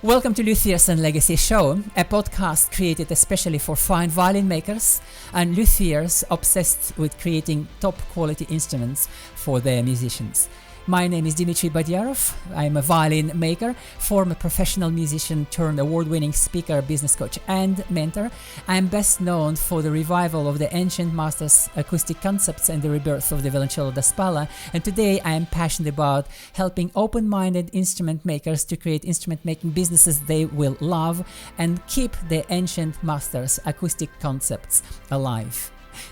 Welcome to Luthiers and Legacy Show, a podcast created especially for fine violin makers and luthiers obsessed with creating top quality instruments for their musicians. My name is Dmitry Badiarov. I'm a violin maker, former professional musician turned award-winning speaker, business coach and mentor. I'm best known for the revival of the ancient masters' acoustic concepts and the rebirth of the violoncello da spalla. And today I am passionate about helping open-minded instrument makers to create instrument-making businesses they will love and keep the ancient masters' acoustic concepts alive.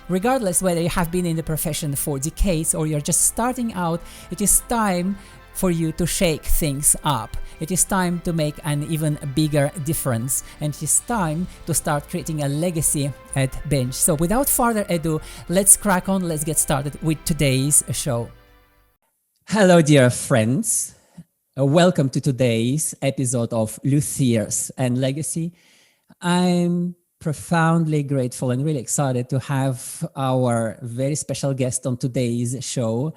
Regardless whether you have been in the profession for decades or you're just starting out, it is time for you to shake things up. It is time to make an even bigger difference, and it is time to start creating a legacy at bench. So without further ado, let's crack on, let's get started with today's show. Hello dear friends, welcome to today's episode of Luthiers and Legacy. I'm profoundly grateful and really excited to have our very special guest on today's show,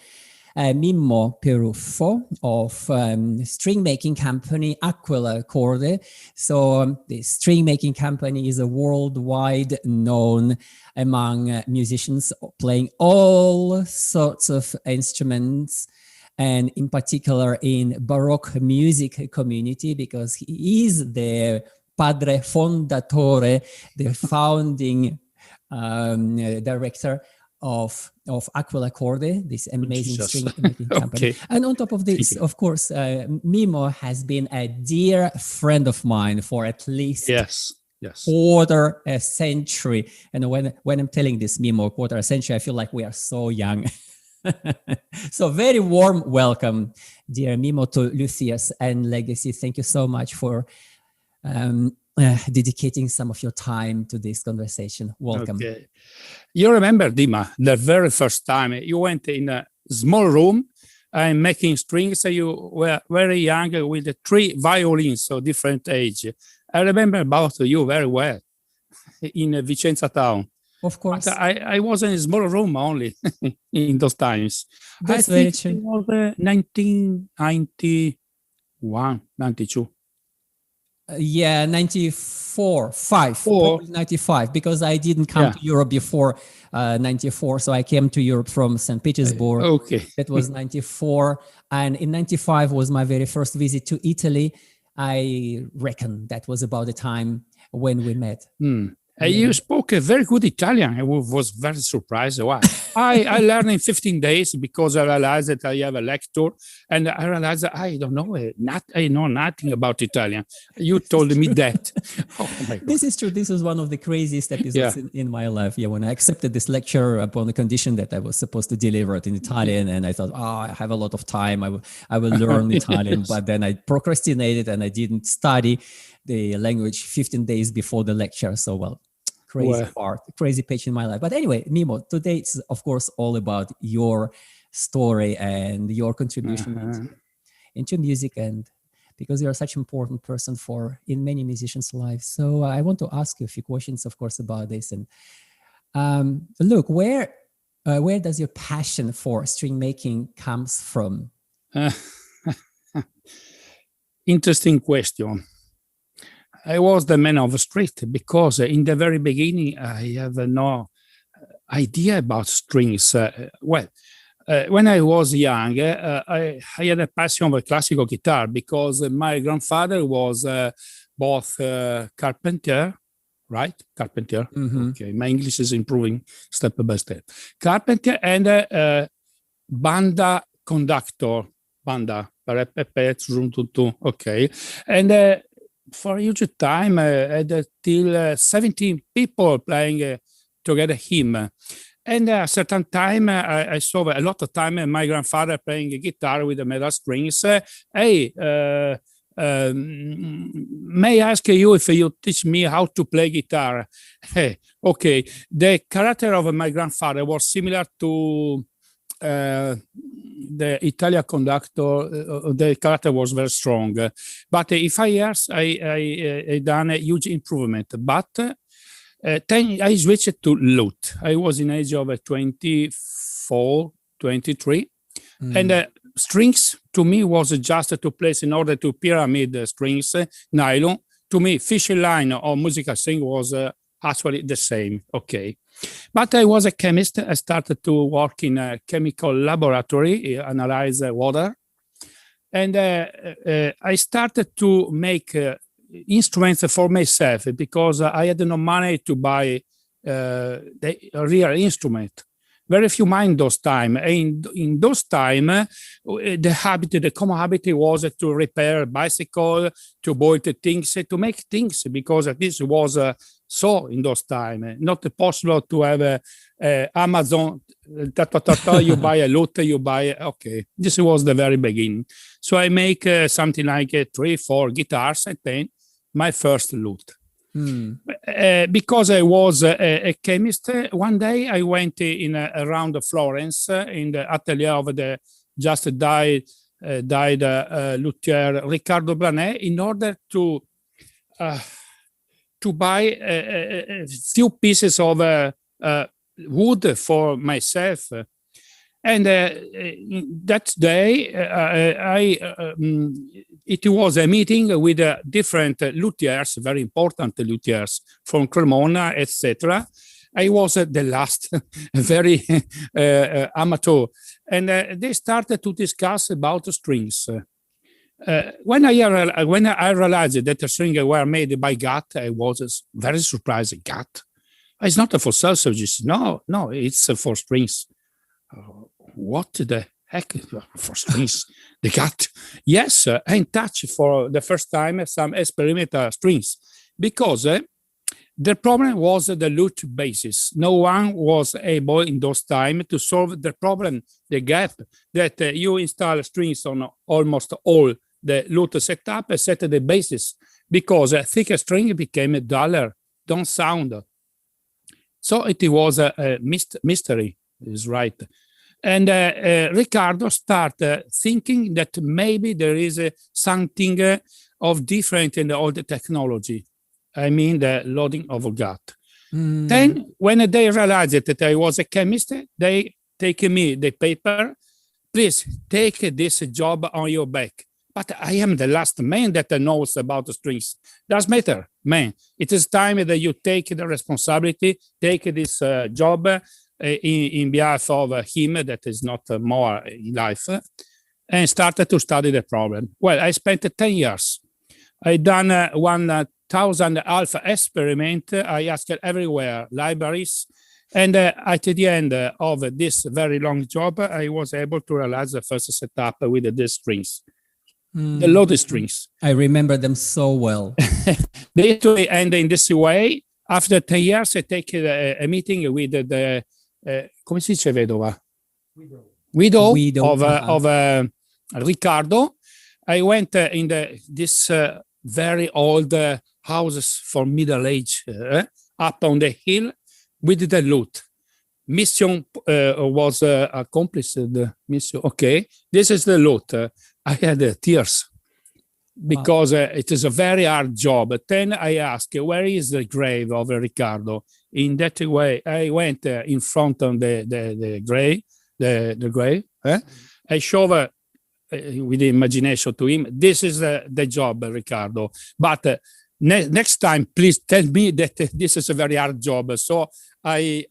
Mimmo Peruffo of string making company Aquila Corde. So the string making company is a worldwide known among musicians playing all sorts of instruments, and in particular in baroque music community, because he is the padre fondatore, the founding director of Aquila Corde, this amazing string-making company. Okay. And on top of this, of course, Mimmo has been a dear friend of mine for at least quarter a century. And when I'm telling this, Mimmo, quarter a century, I feel like we are so young. So very warm welcome, dear Mimmo, to Luthiers and Legacy. Thank you so much for dedicating some of your time to this conversation. Welcome. Okay. You remember, Dima, the very first time you went in a small room and making strings, you were very young with the 3 violins of different age. I remember about you very well in Vicenza town. Of course. But I was in a small room only in those times. That's I think it was 1991, 92. 95, because I didn't come to Europe before 94, so I came to Europe from St. Petersburg. Okay. That was 94, and in 95 was my very first visit to Italy. I reckon that was about the time when we met. You spoke a very good Italian. I was very surprised. Why? I learned in 15 days because I realized that I have a lecture, and I realized that I don't know, I know nothing about Italian. You told me that. Oh my God. This is true. This was one of the craziest episodes in my life. Yeah, when I accepted this lecture upon the condition that I was supposed to deliver it in Italian, and I thought, I have a lot of time. I will learn Italian, but then I procrastinated and I didn't study the language 15 days before the lecture. So, crazy page in my life. But anyway, Mimmo, today it's of course all about your story and your contribution into music, and because you're such an important person in many musicians' lives. So I want to ask you a few questions, of course, about this. And look, where does your passion for string making comes from? Interesting question. I was the man of the street because in the very beginning, I have no idea about strings. When I was young, I had a passion for classical guitar because my grandfather was both carpenter, right? Carpenter. Mm-hmm. Okay, my English is improving step by step. Carpenter and banda conductor. Banda. Okay. And for a huge time, I had till 17 people playing together him. And at a certain time, I saw a lot of time my grandfather playing a guitar with the metal strings. May I ask you if you teach me how to play guitar? Hey, okay. The character of my grandfather was similar to the Italian conductor. The character was very strong, but in 5 years I done a huge improvement. But then I switched to lute. I was in age of 24, 23, and strings to me was just to place in order to pyramid strings, nylon. To me, fishing line or musical string was actually the same. Okay. But I was a chemist. I started to work in a chemical laboratory, analyze water. And I started to make instruments for myself because I had no money to buy the real instrument. Very few mind those time. In those time, the common habit was to repair bicycle, to build things, to make things, because this was so in those time. Not possible to have Amazon, you buy a lute, you buy, okay. This was the very beginning. So I make something like 3-4 guitars and then my first lute. Because I was a chemist, one day I went around Florence in the atelier of the just died luthier Riccardo Blanet in order to buy a few pieces of wood for myself. And that day, it was a meeting with different luthiers, very important luthiers from Cremona, etc. I was the last, very amateur, and they started to discuss about strings. When I realized that the strings were made by gut, I was very surprised. Gut? It's not for sausages. No, it's for strings. What the heck for strings? The gut? Yes, I touched for the first time some experimental strings because the problem was the lute basis. No one was able in those times to solve the problem, the gap that you install strings on almost all the lute setup, set the basis, because a thicker string became duller, don't sound. So it was a mystery, is right. And Riccardo started thinking that maybe there is something of different in all the technology. I mean, the loading of gut. Then, when they realized that I was a chemist, they take me the paper. Please take this job on your back. But I am the last man that knows about the strings. Doesn't matter, man. It is time that you take the responsibility, take this job in behalf of him that is not more in life, and started to study the problem. Well, I spent 10 years. I done 1,000 alpha experiment. I asked everywhere, libraries. And at the end of this very long job, I was able to realize the first setup with the strings. The loaded strings. I remember them so well. Basically, and in this way, after 10 years, I take a meeting with the, come si dice vedova? Widow of Riccardo. I went in this very old houses for middle age, up on the hill with the lute. Mission was accomplished. Mission, okay, this is the lute. I had tears because it is a very hard job. Then I asked, where is the grave of Riccardo? In that way, I went in front of the grave. I showed with the imagination to him, this is the job, Riccardo. But next time, please tell me that this is a very hard job. So I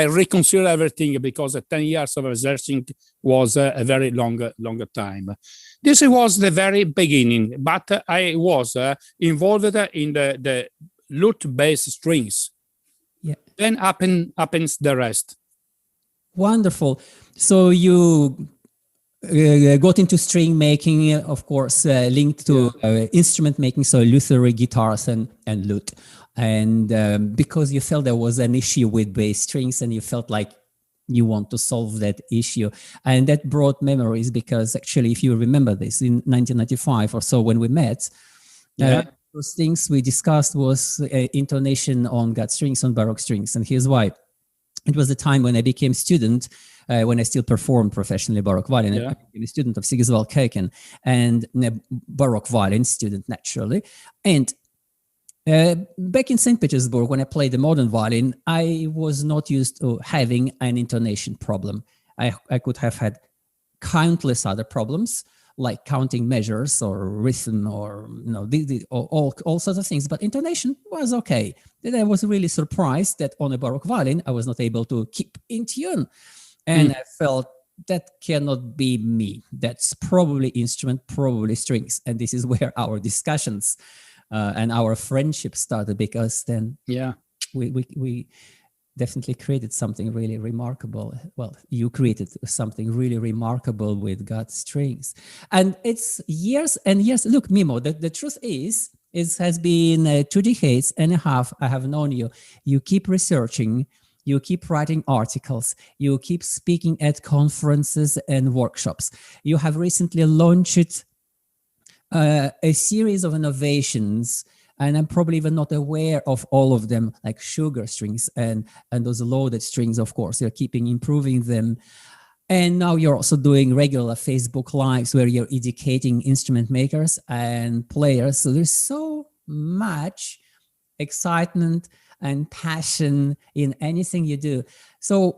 reconsider everything because 10 years of researching was a very longer time. This was the very beginning, but I was involved in the lute-based strings. Yeah. Then happens the rest. Wonderful. So you got into string making, of course, linked to instrument making, so luthiery, guitars and lute. And because you felt there was an issue with bass strings and you felt like you want to solve that issue. And that brought memories because actually, if you remember this, in 1995 or so when we met, those things we discussed was intonation on gut strings, on baroque strings. And here's why. It was the time when I became student, when I still performed professionally baroque violin. I became a student of Sigiswald Keken and a baroque violin student, naturally. And back in St. Petersburg, when I played the modern violin, I was not used to having an intonation problem. I could have had countless other problems, like counting measures or rhythm or all sorts of things. But intonation was okay. Then I was really surprised that on a baroque violin I was not able to keep in tune, and I felt that cannot be me. That's probably instrument, probably strings, and this is where our discussions and our friendship started, because then we definitely created something really remarkable. Well, you created something really remarkable with God's strings. And it's years and years. Look, Mimmo, the truth is, it has been 2 decades and a half I have known you. You keep researching, you keep writing articles, you keep speaking at conferences and workshops. You have recently launched a series of innovations, and I'm probably even not aware of all of them, like sugar strings and those loaded strings, of course. You're keeping improving them. And now you're also doing regular Facebook Lives where you're educating instrument makers and players. So there's so much excitement and passion in anything you do. So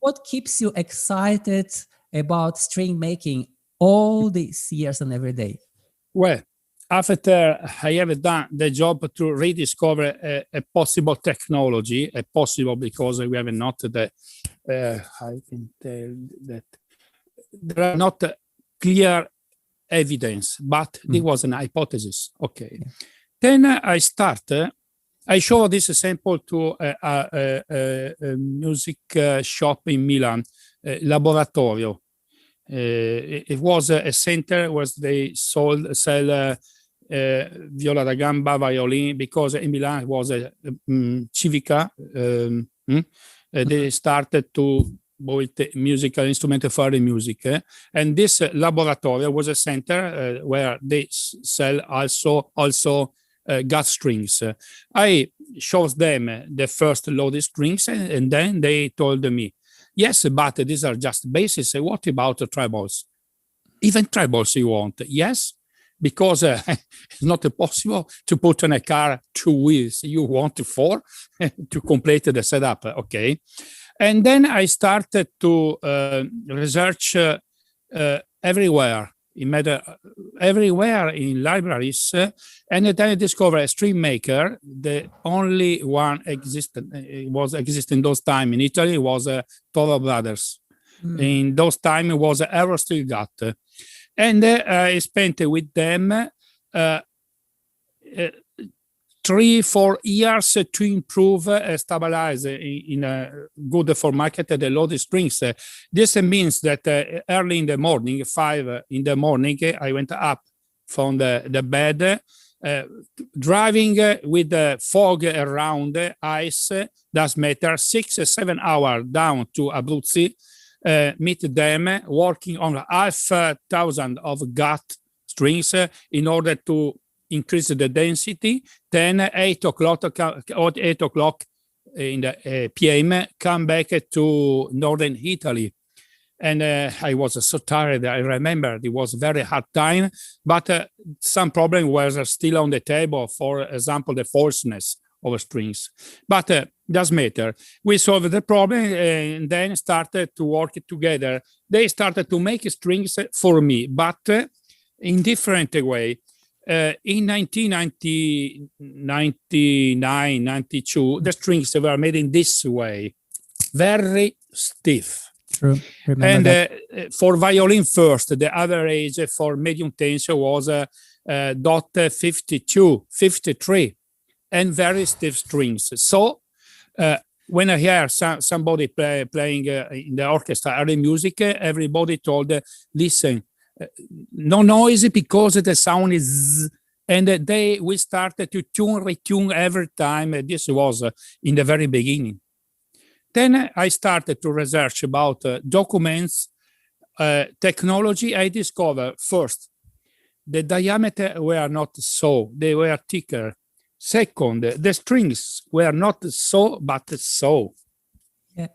what keeps you excited about string making all these years and every day? Well, after I have done the job to rediscover a possible technology, because we have not I can tell that there are not clear evidence, but there was an hypothesis. Okay. Yeah. Then I show this sample to a music shop in Milan, Laboratorio. It was a center where they sell viola da gamba, violin, because in Milan it was a civica. They started to build musical instrument for the music, and this laboratory was a center where they sell also gut strings. I showed them the first loaded strings, and then they told me, yes, but these are just basses. What about the trebles? Even trebles you want? Yes, because it's not possible to put on a car 2 wheels. You want 4 to complete the setup. Okay. And then I started to research everywhere in libraries, and then I discovered a string maker. The only one was existing those time in Italy was Toro Brothers. In those time it was Aero Steel Gut, and I spent with them 3-4 years to improve, stabilize in good for market the loaded strings. This means that early in the morning, 5 in the morning, I went up from the bed, driving with the fog around, ice, does matter, 6-7 hours down to Abruzzi, meet them, working on 5,000 of gut strings in order to increase the density. Then 8 o'clock in the PM, come back to northern Italy. And I was so tired. I remember it was very hard time, but some problem was still on the table. For example, the falseness of strings. But doesn't matter. We solved the problem and then started to work together. They started to make strings for me, but in different way. In 1999, 92, the strings were made in this way, very stiff. True. And for violin first, the average for medium tension was dot 52, 53, and very stiff strings. So when I hear somebody playing in the orchestra early music, everybody told, listen, no noise because the sound is, and we started to retune every time. This was in the very beginning. Then I started to research about documents, technology. I discovered first, the diameter were not so, they were thicker. Second, the strings were not so, but so. Yeah.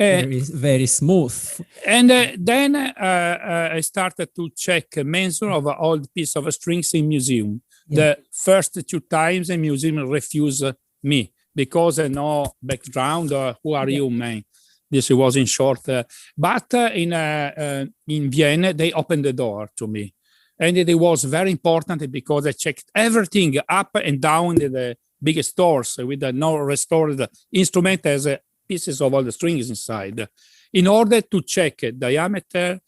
Very smooth. And then I started to check measure of all piece of strings in museum. Yeah. The first 2 times the museum refused me because no background. Who are you, man? This was in short. But in Vienna, they opened the door to me. And it was very important because I checked everything up and down in the big stores with the no restored instrument as pieces of all the strings inside, in order to check diameter,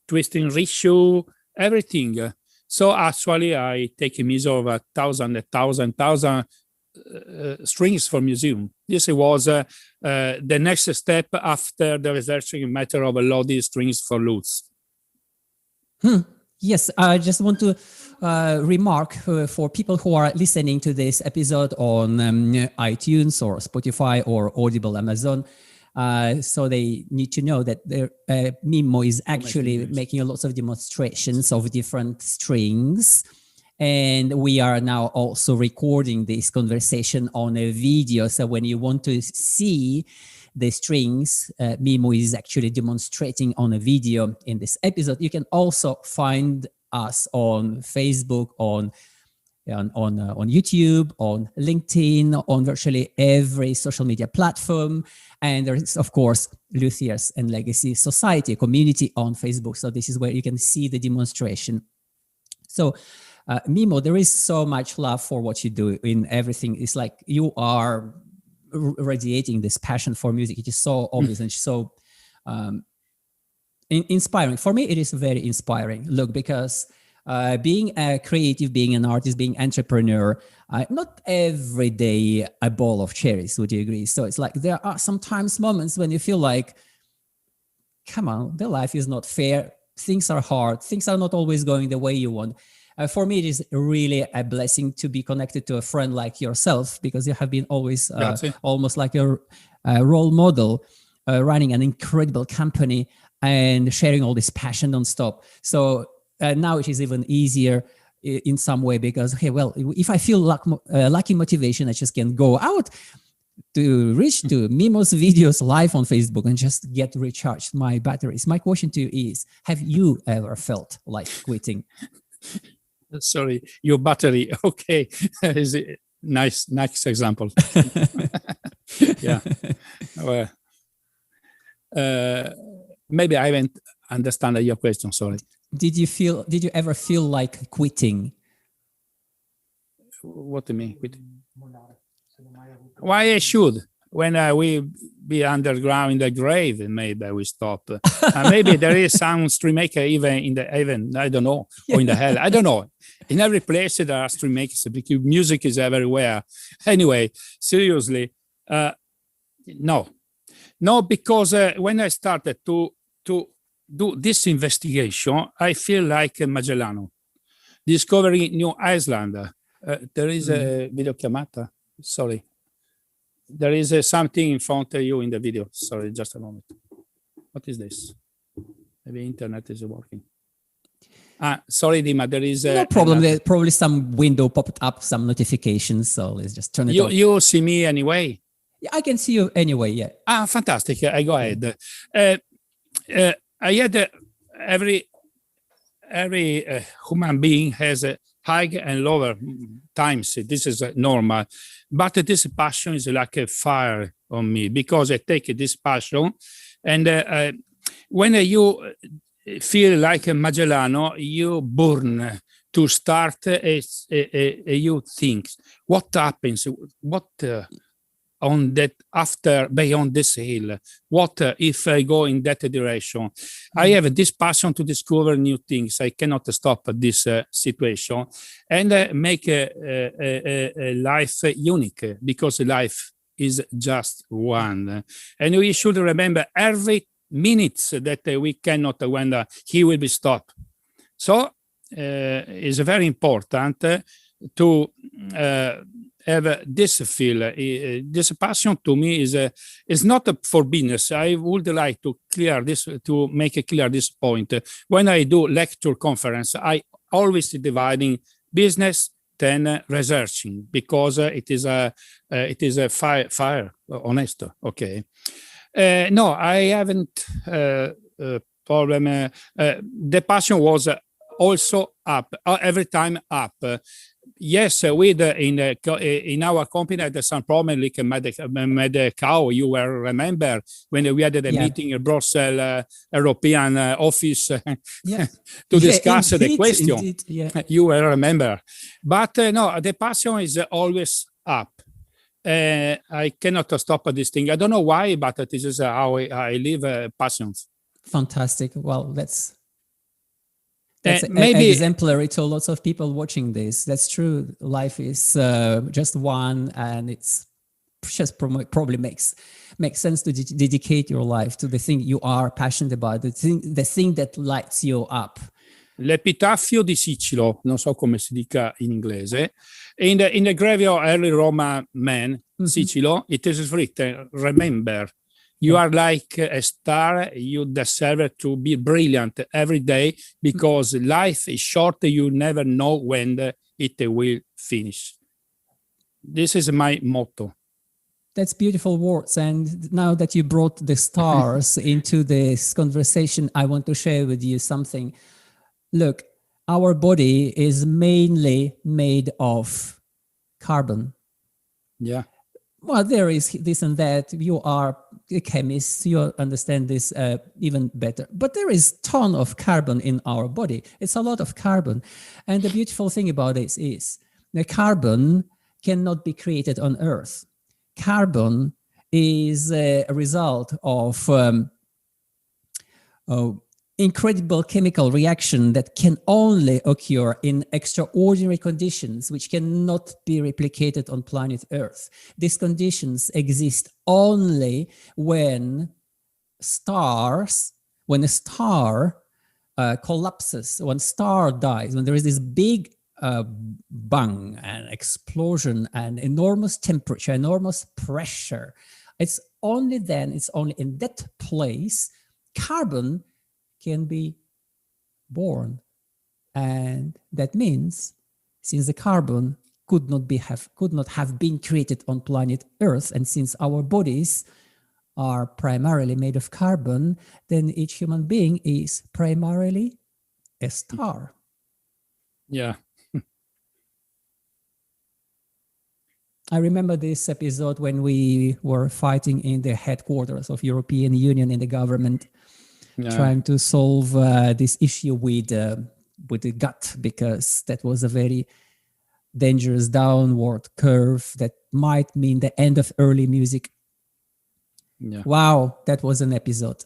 twisting ratio, everything. So actually, I take a measure of 1,000 strings for museum. This was the next step after the researching matter of loaded strings for lutes. Yes, I just want to remark for people who are listening to this episode on iTunes or Spotify or Audible Amazon. So they need to know that Mimmo is actually making lots of demonstrations of different strings. And we are now also recording this conversation on a video. So when you want to see the strings, Mimmo is actually demonstrating on a video in this episode. You can also find us on Facebook, on YouTube, on LinkedIn, on virtually every social media platform. And there is, of course, Luthiers and Legacy Society, a community on Facebook. So this is where you can see the demonstration. So Mimmo, there is so much love for what you do in everything. It's like you are radiating this passion for music. It is so obvious and so inspiring. For me, it is very inspiring. Look, because being a creative, being an artist, being an entrepreneur, not every day a bowl of cherries, would you agree? So it's like there are sometimes moments when you feel like, come on, the life is not fair. Things are hard. Things are not always going the way you want. For me, it is really a blessing to be connected to a friend like yourself, because you have been always almost like a role model, running an incredible company and sharing all this passion non-stop. So now it is even easier in some way because, okay, well, if I feel lacking motivation, I just can go out to reach to Mimmo's videos live on Facebook and just get recharged my batteries. My question to you is, have you ever felt like quitting? Sorry, your battery. Okay, is a nice example. Yeah. Well, maybe I haven't understand your question. Sorry. Did you ever feel like quitting? What do you mean quitting? Why I should? When we be underground in the grave, maybe we stop. Maybe there is some stream maker even in the heaven, I don't know, or in the hell, I don't know. In every place there are stream makers because music is everywhere. Anyway, seriously, no, because when I started to do this investigation, I feel like Magellano, discovering New Iceland. There is a videochiamata. Sorry. There is something in front of you in the video. Sorry, just a moment. What is this? Maybe internet is working. Sorry, Dima, there is... no problem. There's probably some window popped up, some notifications. So let's just turn it off. You see me anyway? Yeah, I can see you anyway, yeah. Fantastic. I go ahead. I had every human being has a high and lower times. This is normal. But this passion is like a fire on me because I take this passion. And when you feel like a Magellano, you burn to start you think, what happens? What on that after beyond this hill? What if I go in that direction? I have this passion to discover new things. I cannot stop this situation and make a life unique because life is just one. And we should remember every minute that we cannot when he will be stopped. So it's very important to have this feel. This passion to me is not for business. I would like to make it clear this point. When I do lecture conference, I always dividing business then researching because it is a fire honest. Okay. No, I haven't problem. The passion was also up every time up. Yes, with in our company at the San Problem, like made a cow. You will remember when we had the meeting in Brussels, European office to discuss the question. Indeed, yeah. You will remember, but no, the passion is always up. I cannot stop this thing. I don't know why, but this is how I live passions. Fantastic. Well, that's maybe exemplary to lots of people watching this. That's true. Life is just one, and it's just probably makes sense to dedicate your life to the thing you are passionate about, the thing that lights you up. L'epitaffio di Sicilo, non so come si dica in inglese, in the grave of early Roman man, Sicilo, it is written, remember, you are like a star, you deserve to be brilliant every day because life is short, you never know when it will finish. This is my motto. That's beautiful words. And now that you brought the stars into this conversation, I want to share with you something. Look, our body is mainly made of carbon. Yeah. Well, there is this and that. You are a chemist, you understand this even better. But there is a ton of carbon in our body. It's a lot of carbon. And the beautiful thing about this is the carbon cannot be created on Earth. Carbon is a result of incredible chemical reaction that can only occur in extraordinary conditions, which cannot be replicated on planet Earth. These conditions exist only when a star collapses, when a star dies, when there is this big bang, an explosion, and enormous temperature, enormous pressure. It's only then, it's only in that place, carbon can be born. And that means, since the carbon could not have been created on planet Earth, and since our bodies are primarily made of carbon, then each human being is primarily a star. Yeah. I remember this episode when we were fighting in the headquarters of European Union in the government, trying to solve this issue with the gut, because that was a very dangerous downward curve that might mean the end of early music. Yeah. Wow, that was an episode.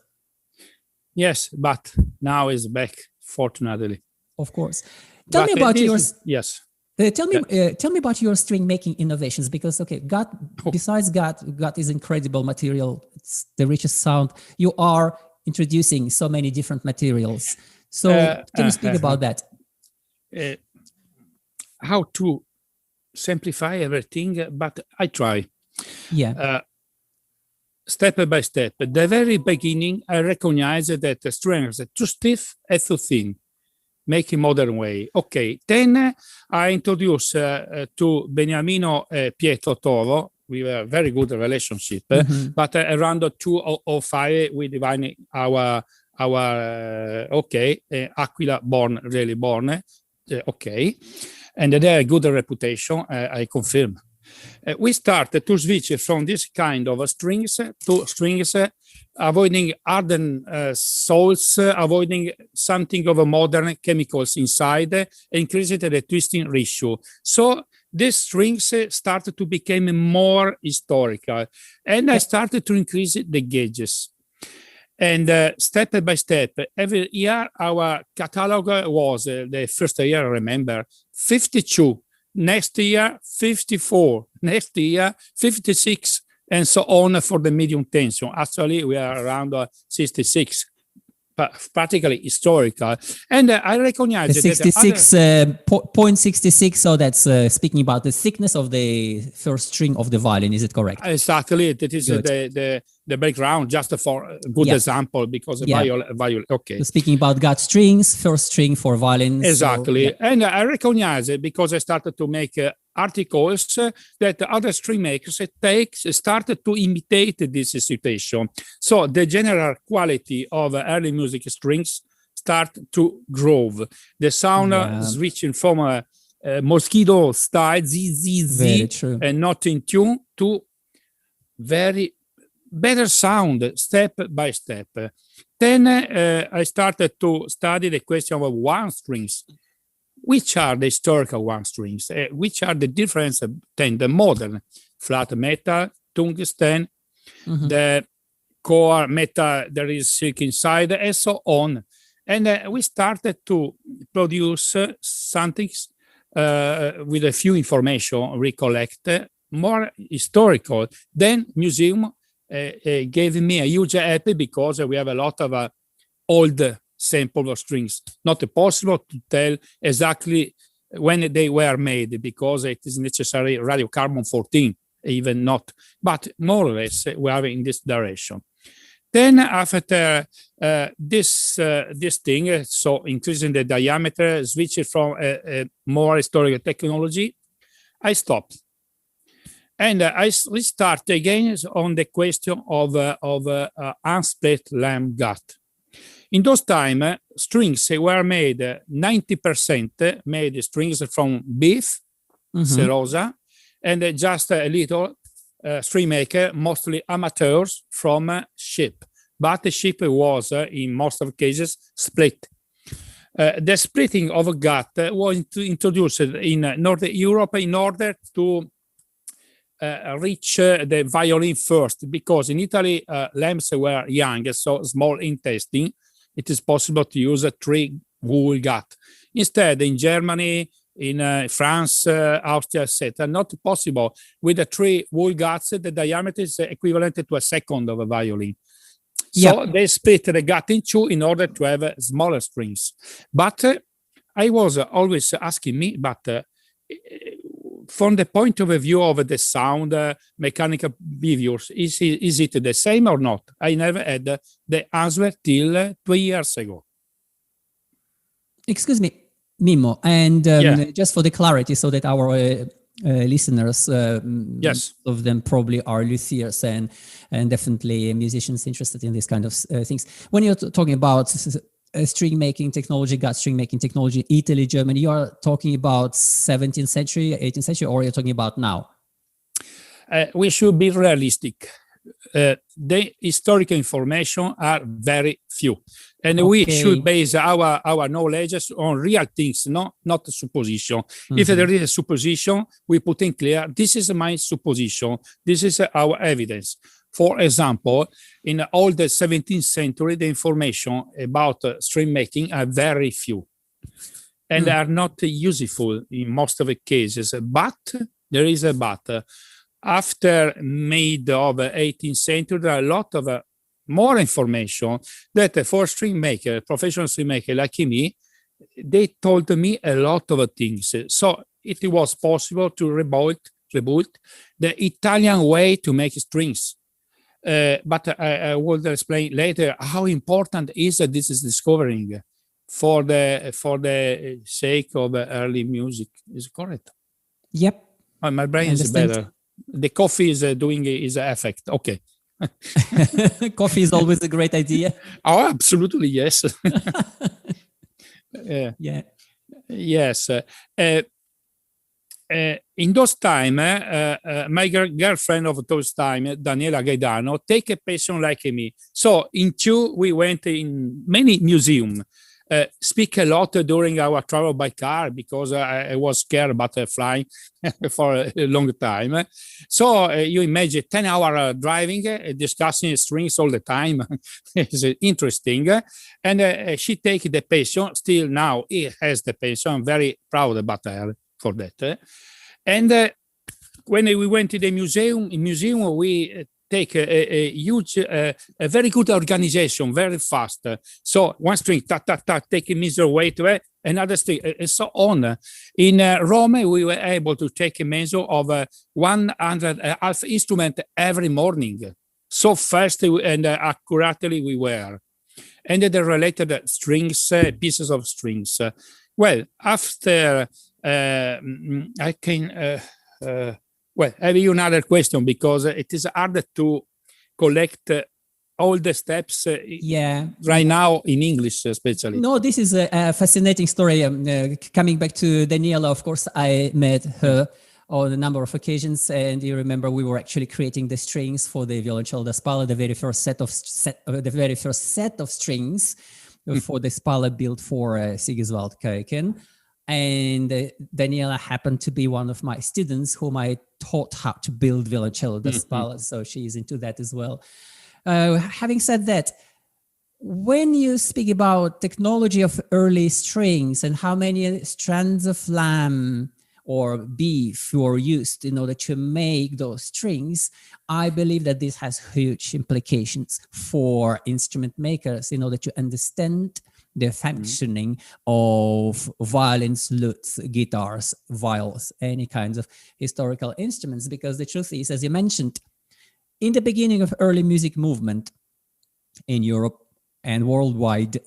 Yes, but now it's back, fortunately. Of course. Tell me about yours. Yes. Tell me about your string making innovations, because gut, besides gut is incredible material. It's the richest sound. You are introducing so many different materials. So can you speak about that? How to simplify everything, but I try. Yeah. Step by step. At the very beginning, I recognize that the strings are too stiff and too thin. Make a modern way. Okay. Then I introduce to Beniamino Pietro Toro. We have a very good relationship, but around 2005 we divine our Aquila born. Okay, and they have a good reputation. I confirm. We start to switch from this kind of strings to strings, avoiding hardened soles, avoiding something of a modern chemicals inside, increasing the twisting ratio. So these strings started to become more historical, and I started to increase the gauges. And step by step, every year our catalog was the first year, I remember, 52. Next year, 54. Next year, 56, and so on for the medium tension. Actually, we are around 66. Practically historical, and I recognize the 66.66. So that's speaking about the thickness of the first string of the violin. Is it correct? Exactly. That is the background, just for a good example, because the viol. Okay. So speaking about gut strings, first string for violins. Exactly, so, and I recognize it because I started to make articles that other string makers started to imitate this situation. So the general quality of early music strings start to grow. The sound switching from mosquito style, z, and not in tune, to very better sound, step by step. Then I started to study the question of one strings. Which are the historical one strings? Which are the difference between the modern flat metal, tungsten, the core metal there is silk inside, and so on. And we started to produce something with a few information, recollect, more historical. Then museum gave me a huge help because we have a lot of old sample of strings. Not possible to tell exactly when they were made because it is necessary radiocarbon 14, even not, but more or less we are in this direction. Then after this thing, so increasing the diameter, switching from a more historical technology, I stopped. And I restart again on the question of unsplit lamp gut. In those time, strings were made 90% made strings from beef, cerosa, and just a little string maker, mostly amateurs from sheep. But the sheep was, in most of cases, split. The splitting of a gut was introduced in Northern Europe in order to reach the violin first, because in Italy, lamps were young, so small intestine. It is possible to use a 3-wool gut. Instead, in Germany, in France, Austria, etc., not possible. With the 3-wool guts, the diameter is equivalent to a second of a violin. So they split the gut in two in order to have smaller strings. But I was always asking me, but from the point of view of the sound, mechanical behaviors, is it the same or not? I never had the answer till 2 years ago. Excuse me, Mimmo, and just for the clarity, so that our listeners, yes, of them probably are luthiers and definitely musicians interested in these kind of things. When you're talking about string making technology, gut string making technology, Italy, Germany, you are talking about 17th century, 18th century, or you're talking about now? We should be realistic. The historical information are very few, and we should base our knowledge on real things, not supposition. If there is a supposition, we put in clear, this is my supposition, this is our evidence. For example, in all the 17th century, the information about string making are very few and are not useful in most of the cases. But there is a but. After mid of 18th century, there are a lot of more information that for string maker, professional string maker like me, they told me a lot of things. So it was possible to rebuild the Italian way to make strings. But I will explain later how important is this is discovering for the sake of early music. Is it correct? Yep. My brain is better. The coffee is doing its effect. Okay. Coffee is always a great idea. Oh, absolutely, yes. Yes. In those time, my girlfriend of those time, Daniela Gaidano, take a passion like me. So in two, we went in many museums. Speak a lot during our travel by car because I was scared about flying for a long time. So you imagine 10-hour driving, discussing strings all the time. It's interesting. And she take the passion. Still now, he has the passion. I'm very proud about her for that. And when we went to the museum, we take a huge, a very good organization, very fast. So one string, taking measure weight, another string, and so on. In Rome, we were able to take a measure of 100 half instrument every morning. So fast and accurately we were. And the related strings, pieces of strings. Well, after I can... I have another question because it is hard to collect all the steps Yeah. right now in English, especially. No, this is a fascinating story. Coming back to Daniela, of course, I met her on a number of occasions, and you remember we were actually creating the strings for the violoncello da spalla, the very first set of strings for the spalla built for Sigiswald Keuken. And Daniela happened to be one of my students whom I taught how to build violoncello da spalla, so she's into that as well. Having said that, when you speak about technology of early strings and how many strands of lamb or beef were used in order to make those strings, I believe that this has huge implications for instrument makers in order to understand the functioning of violins, lutes, guitars, viols, any kinds of historical instruments. Because the truth is, as you mentioned, in the beginning of early music movement in Europe and worldwide,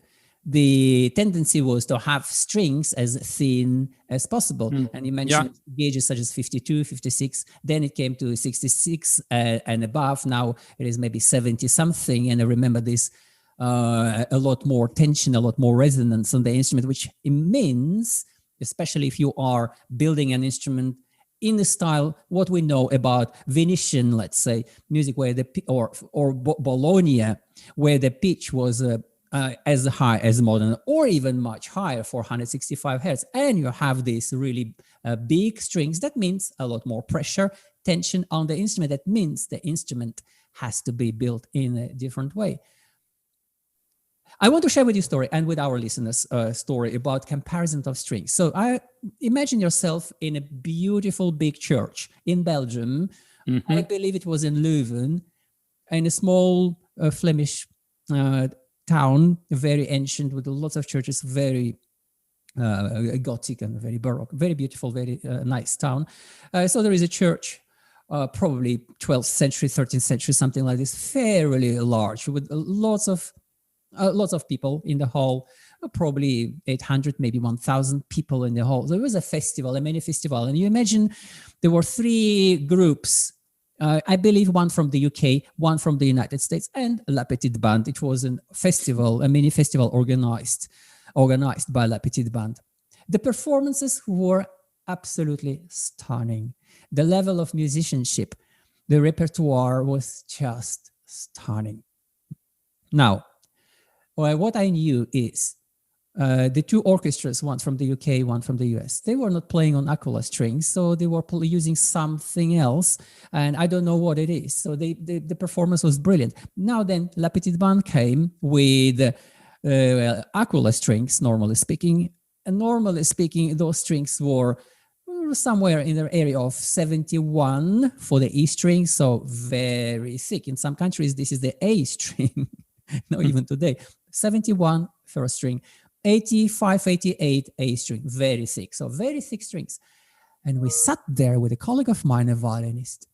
the tendency was to have strings as thin as possible. And you mentioned gauges such as 52, 56. Then it came to 66 and above. Now it is maybe 70 something. And I remember this, a lot more tension, a lot more resonance on the instrument, which it means, especially if you are building an instrument in the style, what we know about Venetian, let's say, music, where or Bologna, where the pitch was as high as modern, or even much higher, 465 hertz, and you have these really big strings. That means a lot more pressure, tension on the instrument. That means the instrument has to be built in a different way. I want to share with you a story and with our listeners a story about comparison of strings. So I imagine yourself in a beautiful big church in Belgium. I believe it was in Leuven, in a small Flemish town, very ancient, with lots of churches, very Gothic and very Baroque, very beautiful, very nice town. So there is a church, probably 12th century, 13th century, something like this, fairly large, with lots of people in the hall, probably 800, maybe 1,000 people in the hall. So it was a festival, a mini festival. And you imagine there were three groups, I believe one from the UK, one from the United States, and La Petite Bande. It was a festival, a mini festival organized by La Petite Bande. The performances were absolutely stunning. The level of musicianship, the repertoire was just stunning. Now, what I knew is the two orchestras, one from the UK, one from the US, they were not playing on Aquila strings, so they were using something else, and I don't know what it is. So the performance was brilliant. Now then, La Petite Bande came with Aquila strings, normally speaking, and normally speaking, those strings were somewhere in the area of 71 for the E string, so very thick. In some countries, this is the A string. No, even today, 71 first string, 85, 88 A string, very thick. So very thick strings. And we sat there with a colleague of mine, a violinist.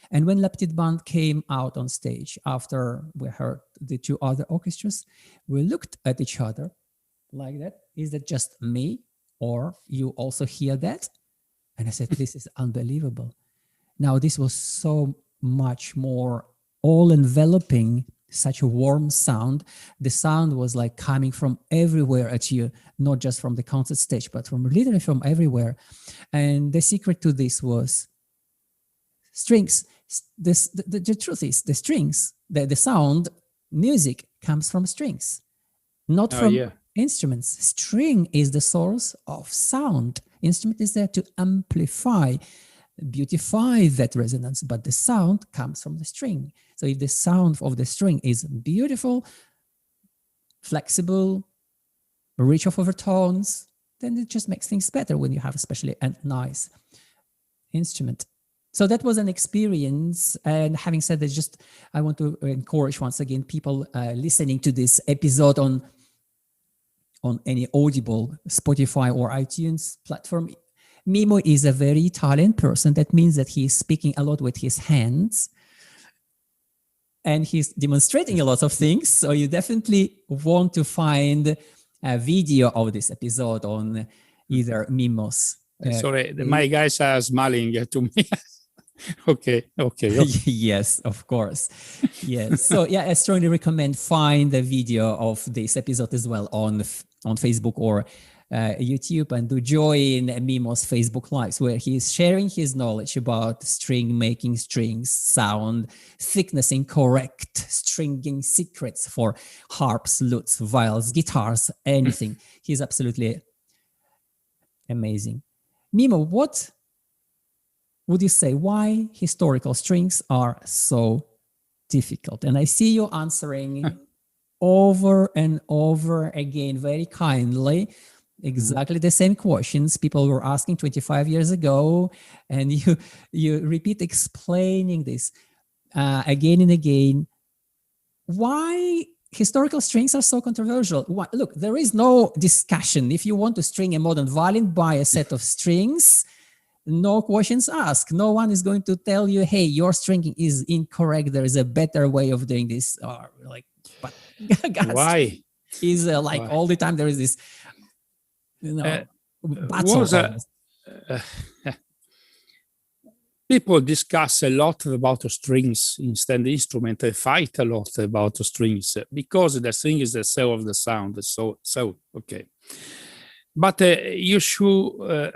And when La Petite Bande came out on stage, after we heard the two other orchestras, we looked at each other like that. Is that just me? Or you also hear that? And I said, this is unbelievable. Now, this was so much more all-enveloping, such a warm sound. The sound was like coming from everywhere at you, not just from the concert stage, but from literally from everywhere. And the secret to this was strings. The truth is, the strings, the sound, music comes from strings, not from instruments. String is the source of sound. Instrument is there to amplify, beautify that resonance, but the sound comes from the string. So if the sound of the string is beautiful, flexible, rich of overtones, then it just makes things better when you have especially a nice instrument. So that was an experience. And having said that, I want to encourage once again people listening to this episode on any Audible, Spotify or iTunes platform. Mimmo is a very Italian person. That means that he is speaking a lot with his hands and he's demonstrating a lot of things. So you definitely want to find a video of this episode on either Mimmo's. Sorry, my guys are smiling to me. Okay. Yes, of course. Yes. So yeah, I strongly recommend find the video of this episode as well on Facebook or YouTube, and do join Mimmo's Facebook Lives, where he is sharing his knowledge about string making, strings, sound, thickness, and correct stringing secrets for harps, lutes, viols, guitars, anything. He's absolutely amazing. Mimmo, what would you say why historical strings are so difficult? And I see you answering over and over again very kindly exactly the same questions people were asking 25 years ago, and you repeat explaining this again and again. Why historical strings are so controversial? Why? Look, there is no discussion. If you want to string a modern violin, buy a set of strings. No questions asked. No one is going to tell you, hey, your stringing is incorrect. There is a better way of doing this. Or like, but Why? Is like Why? all the time there is this, battle. People discuss a lot about the strings instead of the instrument. They fight a lot about the strings because the string is the cell of the sound. So okay. But you should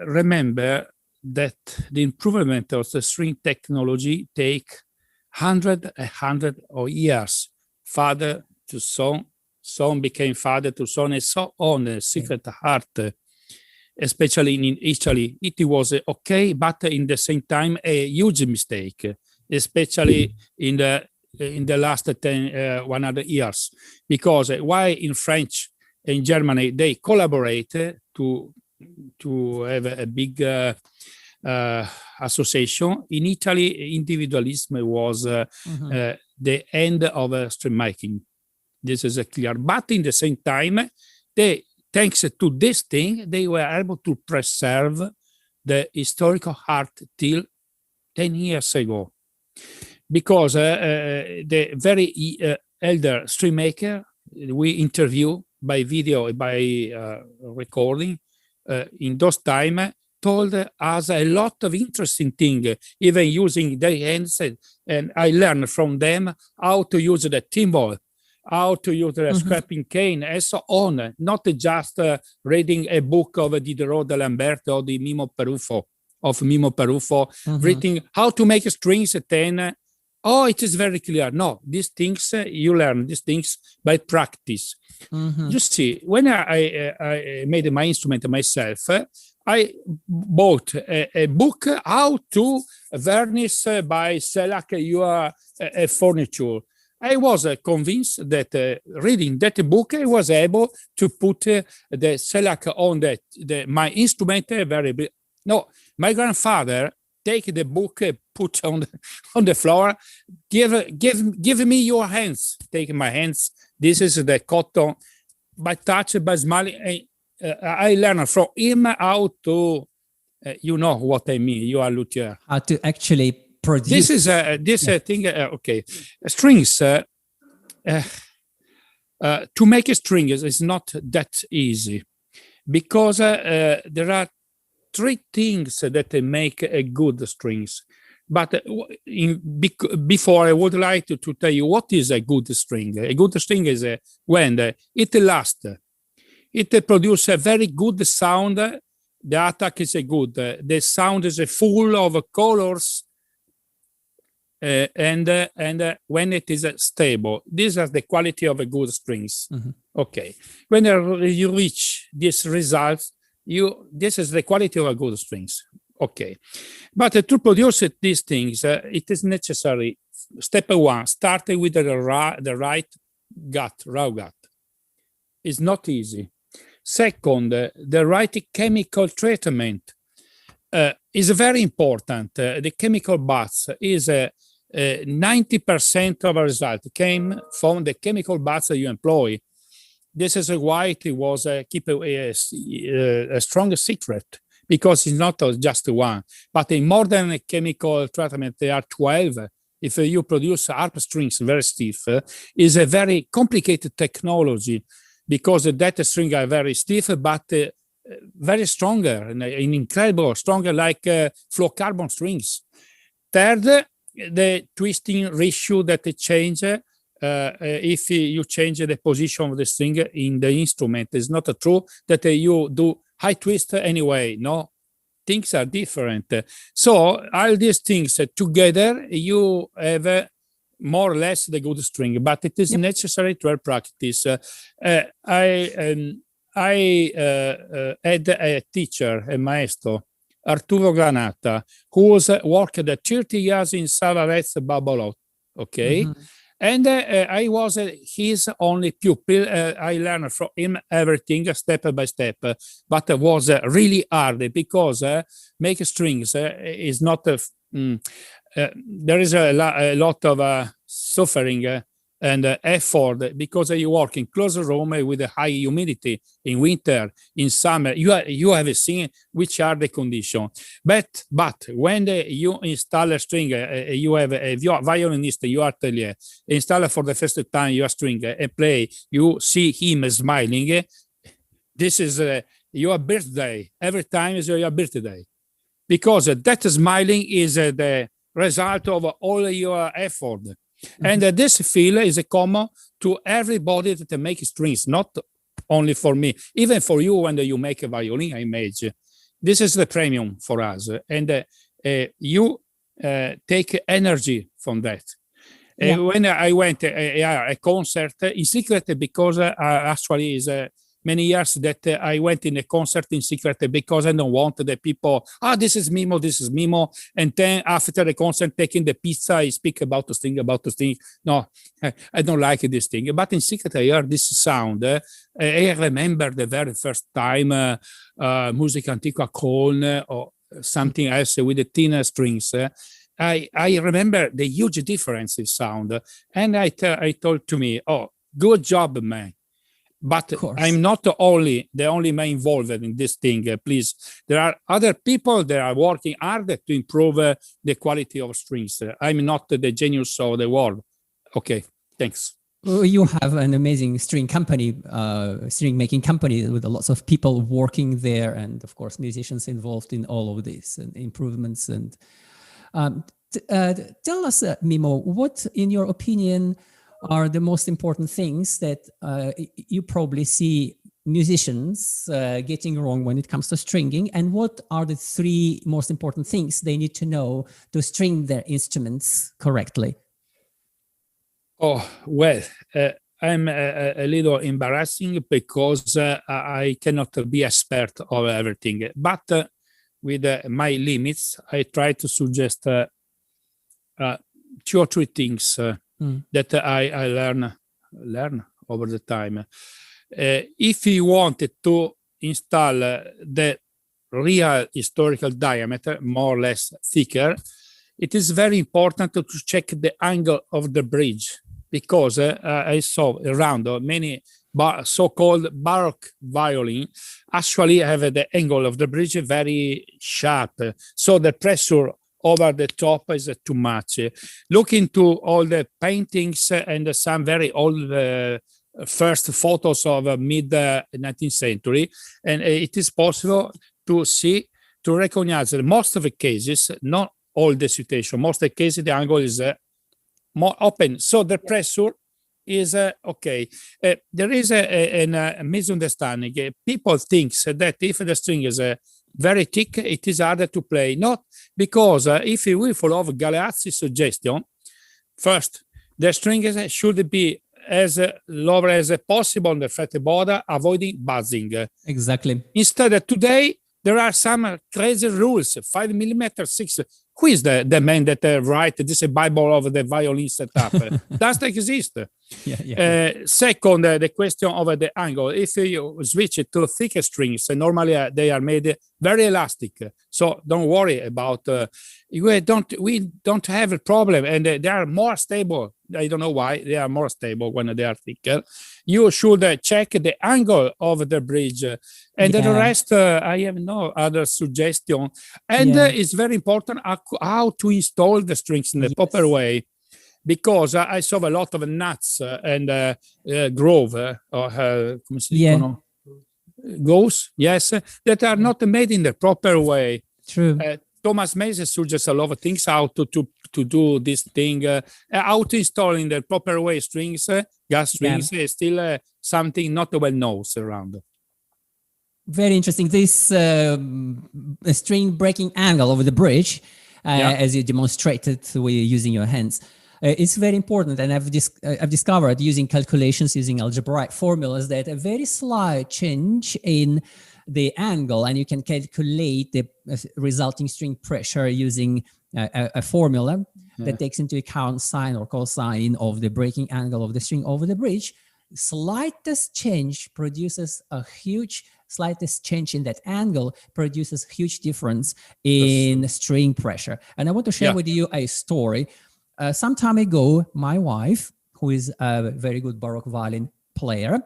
remember that the improvement of the string technology take hundred of years. Father to son, son became father to son, and so on. The secret art, especially in Italy, it was okay, but in the same time a huge mistake, especially in the last 100 years, because while in French and Germany they collaborate to have a big association. In Italy, individualism was the end of string making. This is clear. But in the same time, thanks to this thing, they were able to preserve the historical art till 10 years ago. Because the very elder string maker we interview by video, by recording, in those time, told us a lot of interesting things, even using their hands. And I learned from them how to use the timbal, how to use the scraping cane, and so on. Not just reading a book of Diderot de Lambert or the Mimmo Peruffo, reading how to make strings, then, oh, it is very clear. No, these things, you learn these things by practice. You see, when I made my instrument myself, I bought a book how to varnish by shellac your furniture. I was convinced that reading that book, I was able to put the shellac on my instrument very. No, my grandfather take the book, put on the floor, give me your hands. Take my hands. This is the cotton. By touch, by smiling, I learned from him how to, you know what I mean. You are luthier. How to actually produce. This is thing. Okay, strings. To make a string is not that easy, because there are three things that make a good strings. But before, I would like to tell you what is a good string. A good string is when it lasts. It produces a very good sound. The attack is good. The sound is full of colors. And when it is stable, these are the quality of a good strings. Okay. When you reach these results, this is the quality of a good strings. Okay. But to produce these things, it is necessary. Step one, starting with the right gut, raw gut. It's not easy. Second, the right chemical treatment is very important. The chemical baths is 90% of a result came from the chemical baths that you employ. This is why it was keep a strong secret, because it's not just one. But in modern chemical treatment, there are 12. If you produce harp strings very stiff, is a very complicated technology, because that string are very stiff, but very stronger, and incredible, stronger like fluorocarbon strings. Third, the twisting ratio that they change if you change the position of the string in the instrument. It's not true that you do high twist anyway. No, things are different. So all these things together, you have more or less the good string, but it is necessary to have practice. I had a teacher, a maestro, Arturo Granata, who was worked 30 years in Savarez Babolot. Okay. And I was his only pupil. I learned from him everything step by step, but it was really hard because make strings is not, there is a lot of suffering and effort because you work in closed room with a high humidity in winter, in summer. You have seen which are the conditions. But when you install a string, you have a violinist, your atelier, install for the first time your string and play, you see him smiling. This is your birthday. Every time is your birthday. Because that smiling is the result of all your effort. And this feel is common to everybody that makes strings, not only for me, even for you when you make a violin image. This is the premium for us. And you take energy from that. When I went a concert in secret, because actually is many years that I went in a concert in secret because I don't want the people, this is Mimmo. And then after the concert, taking the pizza, I speak about the string. No, I don't like this thing. But in secret, I heard this sound. I remember the very first time Musica Antica Corde or something else with the thinner strings. I remember the huge difference in sound. And I told to me, good job, man. But I'm not the only man involved in this thing. Please, there are other people that are working hard to improve the quality of strings. I'm not the genius of the world. Okay, thanks. Well, you have an amazing string company, string making company with lots of people working there, and of course musicians involved in all of this and improvements. And tell us, Mimmo, what, in your opinion, are the most important things that you probably see musicians getting wrong when it comes to stringing, and what are the 3 most important things they need to know to string their instruments correctly? Well, I'm a little embarrassing because I cannot be expert of everything, but with my limits, I try to suggest 2 or 3 things that I learn over the time. If you wanted to install the real historical diameter, more or less thicker, it is very important to check the angle of the bridge, because I saw around many so-called baroque violin actually have the angle of the bridge very sharp, so the pressure over the top is too much. Look into all the paintings and some very old first photos of mid-19th century, and it is possible to recognize that most of the cases, not all the situation, most of the cases the angle is more open, so the pressure is okay. There is a misunderstanding. People think that if the string is very thick, it is harder to play. Not because if we follow Galeazzi's suggestion, first, the string should be as low as possible on the fretboard, avoiding buzzing. Exactly. Instead, today, there are some crazy rules, 5 millimeters, 6. Who is the man that write this Bible of the violin setup? Doesn't exist. Second, the question of the angle. If you switch it to thicker strings, normally they are made very elastic. So don't worry about. We don't have a problem, and they are more stable. I don't know why they are more stable when they are thicker. You should check the angle of the bridge, and the rest I have no other suggestion. And it's very important how to install the strings in the proper way, because I saw a lot of nuts and grove goes, that are not made in the proper way. True. Thomas Mays suggests a lot of things how to do this thing, how to install in the proper way strings, gas strings, is still something not well known around. Very interesting. This string breaking angle over the bridge, as you demonstrated with using your hands, it's very important. And I've discovered using calculations, using algebraic formulas, that a very slight change in the angle, and you can calculate the resulting string pressure using a formula that takes into account sine or cosine of the breaking angle of the string over the bridge. Slightest change produces a huge, slightest change in that angle produces huge difference in string pressure. And I want to share with you a story. Some time ago, my wife, who is a very good baroque violin player,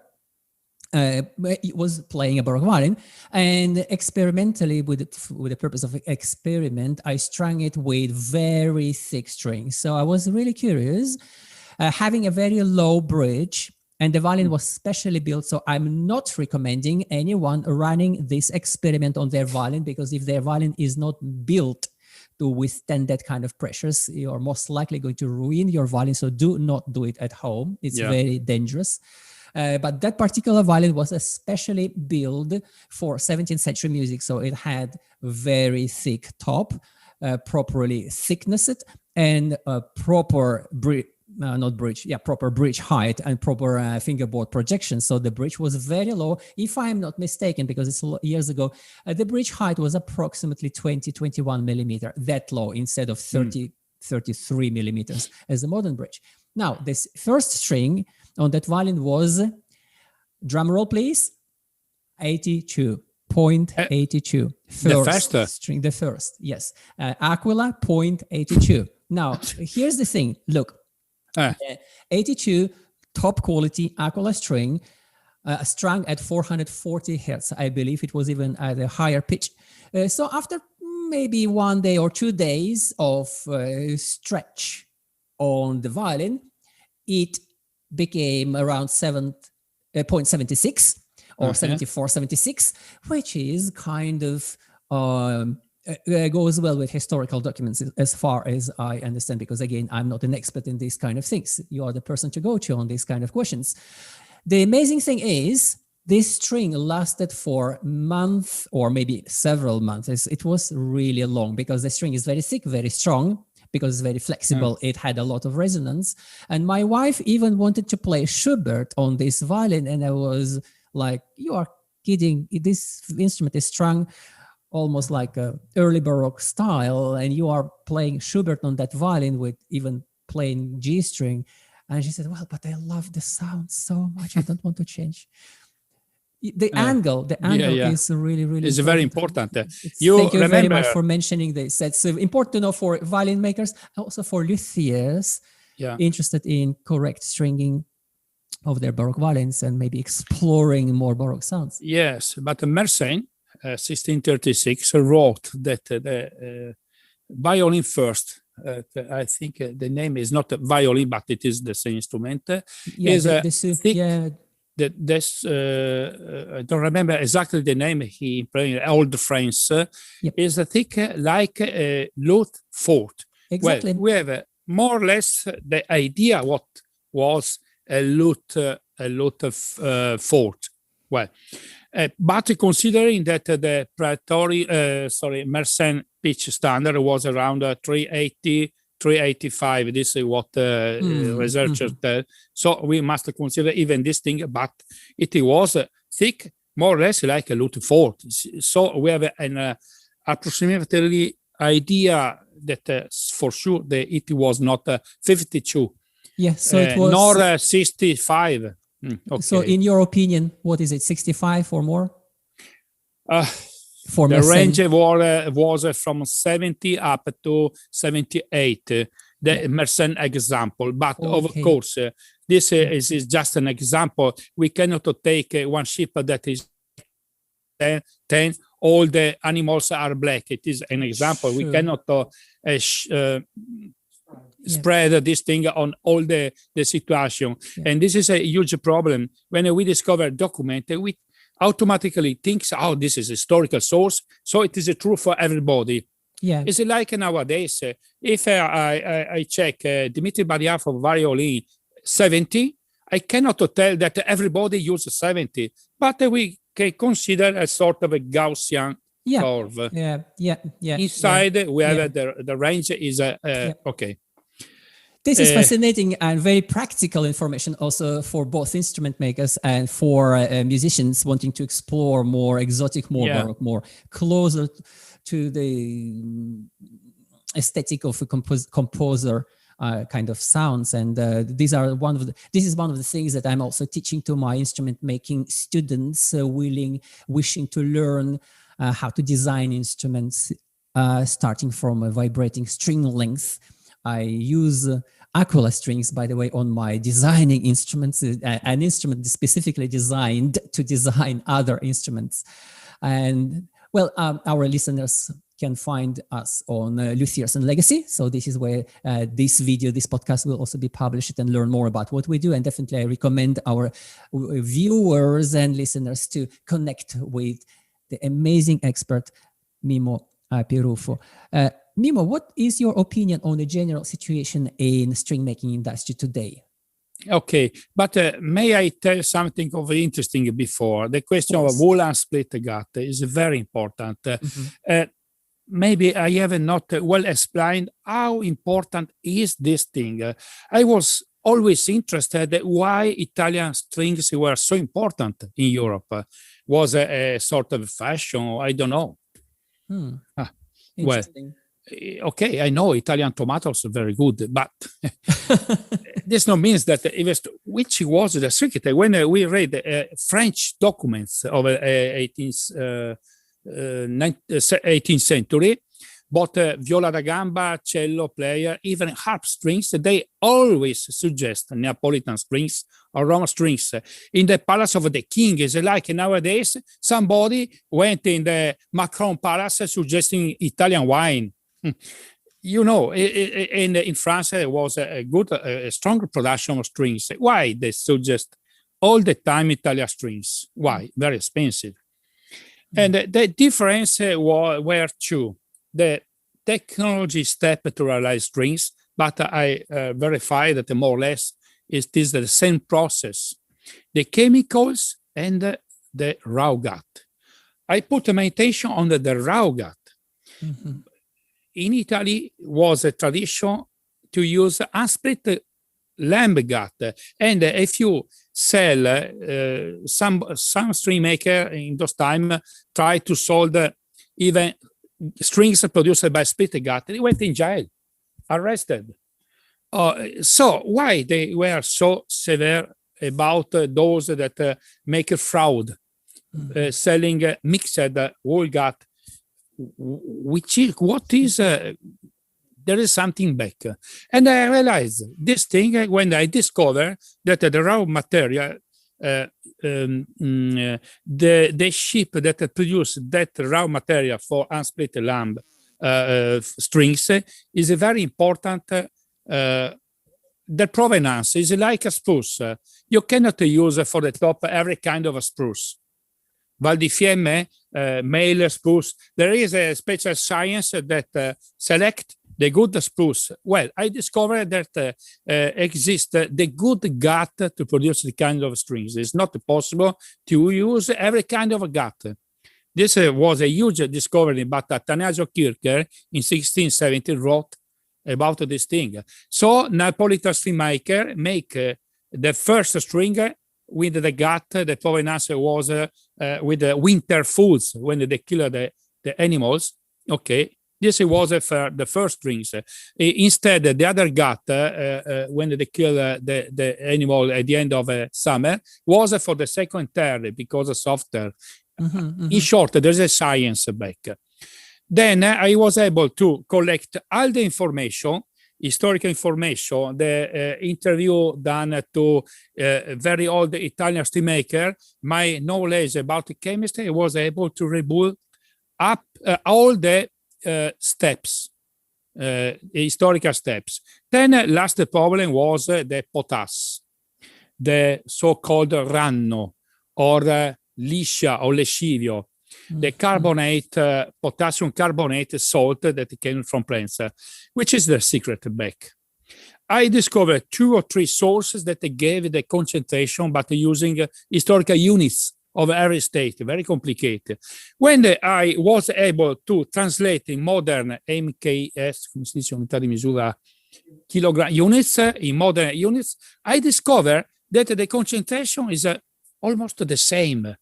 was playing a baroque violin, and experimentally, with the purpose of experiment, I strung it with very thick strings. So I was really curious, having a very low bridge, and the violin was specially built. So I'm not recommending anyone running this experiment on their violin, because if their violin is not built to withstand that kind of pressures, you're most likely going to ruin your violin. So do not do it at home. It's very dangerous. But that particular violin was especially built for 17th century music. So it had very thick top, properly thicknessed, and proper proper bridge height and proper fingerboard projection. So the bridge was very low. If I'm not mistaken, because it's years ago, the bridge height was approximately 20-21 millimeter, that low, instead of 33 millimeters as a modern bridge. Now, this first string on that violin was, drum roll please, 82.82. String, the first, yes. Aquila 0.82. Now, here's the thing. Look, 82 top quality Aquila string, strung at 440 hertz. I believe it was even at a higher pitch. So after maybe 1 day or 2 days of stretch on the violin, it became around 7.76 or 74, 76, which is kind of goes well with historical documents as far as I understand, because again, I'm not an expert in these kind of things. You are the person to go to on these kind of questions. The amazing thing is, this string lasted for months or maybe several months. It was really long because the string is very thick, very strong, because it's very flexible. It had a lot of resonance. And my wife even wanted to play Schubert on this violin. And I was like, you are kidding. This instrument is strung almost like a early Baroque style, and you are playing Schubert on that violin with even playing G string. And she said, well, but I love the sound so much. I don't want to change. The angle is really, really it's very important. Thank you very much for mentioning this. That's important to know for violin makers, also for luthiers interested in correct stringing of their Baroque violins and maybe exploring more Baroque sounds. Yes, but Mersenne, 1636, wrote that the violin first, I think the name is not violin, but it is the same instrument, is thick. I don't remember exactly the name he played, old French, is thick like a lute forte. Exactly. Well, we have more or less the idea what was a lute forte. Well, but considering that the Mersenne pitch standard was around 380, 385. This is what researchers tell. So we must consider even this thing, but it was thick, more or less like a lute forte. So we have an approximately idea that for sure it was not 52. Yes, so it was nor 65. Okay. So in your opinion, what is it, 65 or more? For the range was from 70 up to 78, the Mersenne example. But of course, this is just an example. We cannot take one ship that is 10, all the animals are black. It is an example. Sure. We cannot spread this thing on all the situation. And this is a huge problem. When we discover document, we automatically think, oh, this is a historical source, so it is true for everybody. Yeah. It's like nowadays, if I check Dmitry Badiarov violin 70, I cannot tell that everybody uses 70, but we can consider a sort of a Gaussian curve. Inside, we have the range is okay. This is fascinating and very practical information also for both instrument makers and for musicians wanting to explore more exotic, more baroque, more closer to the aesthetic of a composer kind of sounds. And this is one of the things that I'm also teaching to my instrument making students wishing to learn how to design instruments starting from a vibrating string length. I use Aquila strings, by the way, on my designing instruments, an instrument specifically designed to design other instruments. And well, our listeners can find us on Luthiers and Legacy. So this is where this podcast will also be published and learn more about what we do. And definitely I recommend our viewers and listeners to connect with the amazing expert, Mimmo Peruffo. Mimmo, what is your opinion on the general situation in string making industry today? Okay, but may I tell something of interesting before? The question of wool and split gut is very important. Maybe I have not well explained how important is this thing. I was always interested why Italian strings were so important in Europe. Was a sort of fashion? I don't know. Interesting. Well, okay, I know Italian tomatoes are very good, but this no means that which was the secret. When we read French documents of 18th century, both viola da gamba, cello player, even harp strings, they always suggest Neapolitan strings or Roman strings in the palace of the king. It's like nowadays, somebody went in the Macron palace suggesting Italian wine. You know, in France, there was a strong production of strings. Why they suggest all the time Italian strings? Why? Very expensive. And the difference were two. The technology step to realize strings, but I verify that more or less it is the same process. The chemicals and the raw gut. I put my attention on the raw gut. In Italy was a tradition to use unsplit lamb gut. And if you sell some string maker in those time try to sold even strings produced by split gut, they went in jail, arrested. So why they were so severe about those that make a fraud, selling mixed wool gut, which is what is there is something back. And I realized this thing when I discovered that the raw material, the ship that produce that raw material for unsplit lamb strings is a very important. The provenance is like a spruce. You cannot use for the top every kind of a spruce. Val di Fiemme, male spruce. There is a special science that select the good spruce. Well, I discovered that exists the good gut to produce the kind of strings. It's not possible to use every kind of gut. This was a huge discovery, but Athanasio Kircher in 1670 wrote about this thing. So Neapolitan string maker make the first string with the gut. The provenance was with the winter foods when they kill the animals. Okay, this was for the first strings. Instead, the other gut, when they kill the animal at the end of summer, was for the second term because it's softer. In short, there's a science back. Then I was able to collect all the information, historical information, the interview done to very old Italian string maker, my knowledge about chemistry. I was able to rebuild up all the steps, historical steps. Then last problem was the potasse, the so-called ranno or liscia or lescivio. the carbonate, potassium carbonate salt that came from plants, which is the secret back. I discovered 2 or 3 sources that gave the concentration, but using historical units of every state, very complicated. When I was able to translate in modern MKS, come si dice unità di misura, kilogram units, in modern units, I discovered that the concentration is almost the same.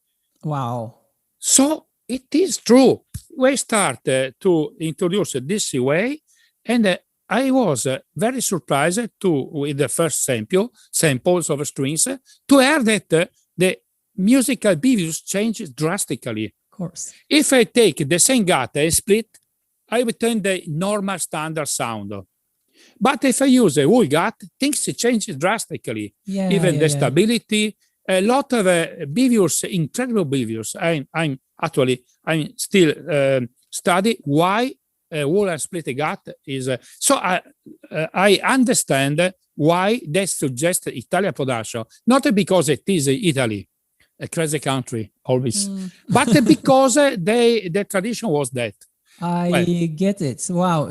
Wow. So it is true. We start to introduce this way, and I was very surprised with the first samples of strings, to hear that the musical behaviors change drastically. Of course. If I take the same gut and split, I obtain the normal standard sound. But if I use a whole gut, things change drastically. Even the stability, a lot of behaviors, incredible behaviors. I'm still study why whole and split gut is. So I understand why they suggest Italian production, not because it is Italy, a crazy country always, but because the tradition was that. I get it. Wow.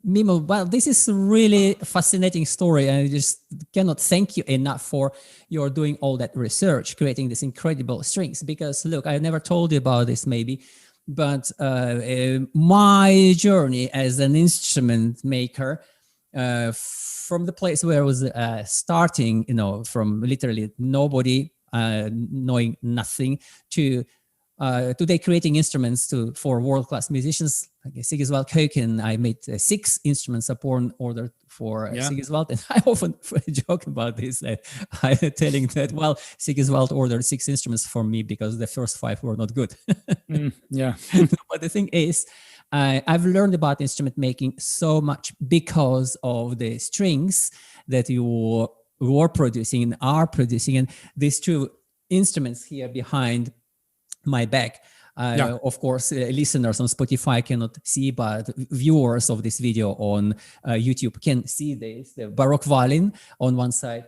Mimmo, well, this is a really fascinating story, and I just cannot thank you enough for your doing all that research, creating these incredible strings. Because look, I never told you about this maybe, but my journey as an instrument maker, from the place where I was starting, from literally nobody, knowing nothing, to today creating instruments for world-class musicians like Sigiswald Koken. I made 6 instruments upon order for Sigiswald, and I often joke about this. I'm telling that, well, Sigiswald ordered 6 instruments for me because the first 5 were not good. But the thing is, I've learned about instrument making so much because of the strings that you were producing and are producing, and these 2 instruments here behind my back. Of course, listeners on Spotify cannot see, but viewers of this video on YouTube can see this. The baroque violin on one side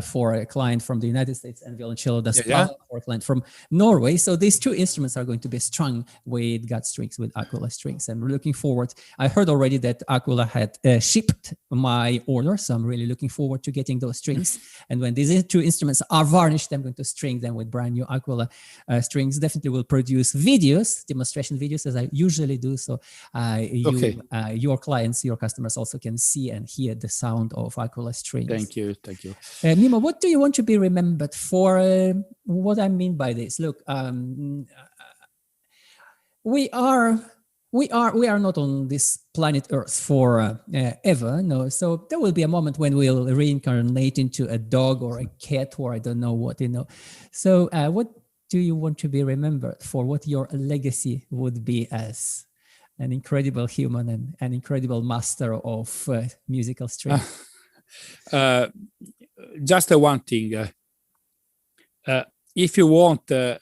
for a client from the United States, and violoncello spalla for a client from Norway. So these 2 instruments are going to be strung with gut strings, with Aquila strings. I'm looking forward. I heard already that Aquila had shipped my order, so I'm really looking forward to getting those strings. And when these 2 instruments are varnished, I'm going to string them with brand new Aquila strings. Definitely will produce videos, demonstration videos, as I usually do. So your clients, your customers also can see and hear the sound of Aquila strings. Thank you. Mimmo, what do you want to be remembered for? What I mean by this, look, we are not on this planet Earth for ever, no. So there will be a moment when we'll reincarnate into a dog or a cat, or I don't know what, So what do you want to be remembered for? What your legacy would be as an incredible human and an incredible master of musical strings? Just one thing. If you want to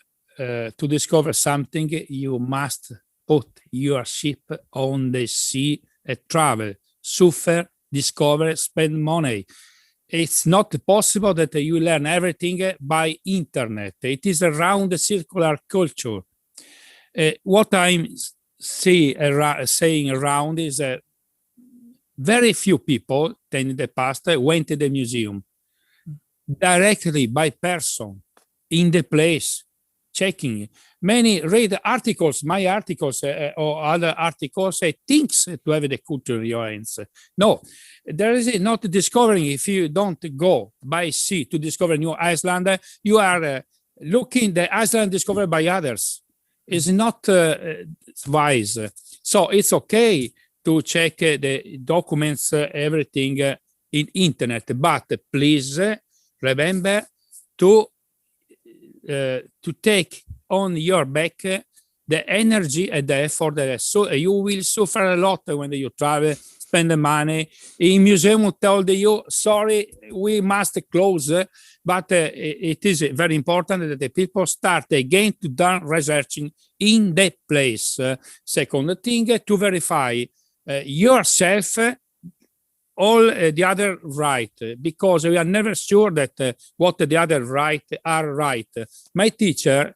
discover something, you must put your ship on the sea and travel, suffer, discover, spend money. It's not possible that you learn everything by internet. It is a round circular culture. What I'm saying around is very few people in the past went to the museum directly by person in the place, checking. Many read articles, my articles or other articles, thinks to have the culture in your hands. No, there is not discovering. If you don't go by sea to discover New Iceland, you are looking the Iceland discovered by others. It's not wise. So it's okay to check the documents, everything in internet, but please remember to take on your back the energy and the effort. So you will suffer a lot when you travel, spend the money. In museum told you, sorry, we must close, but it is very important that the people start again to do researching in the place. Second thing, to verify yourself all the other right, because we are never sure that what the other right are right. My teacher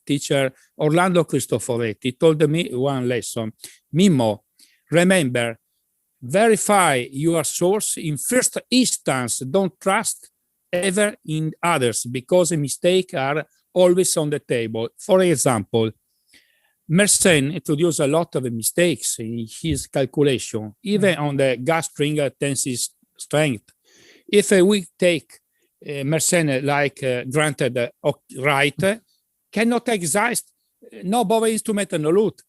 teacher Orlando Cristoforetti told me one lesson. Mimmo, remember, verify your source in first instance. Don't trust ever in others because mistakes are always on the table. For example, Mersenne introduced a lot of mistakes in his calculation, even on the gas string tensile strength. If we take Mersenne like granted right, cannot exist no bow instrument no lute.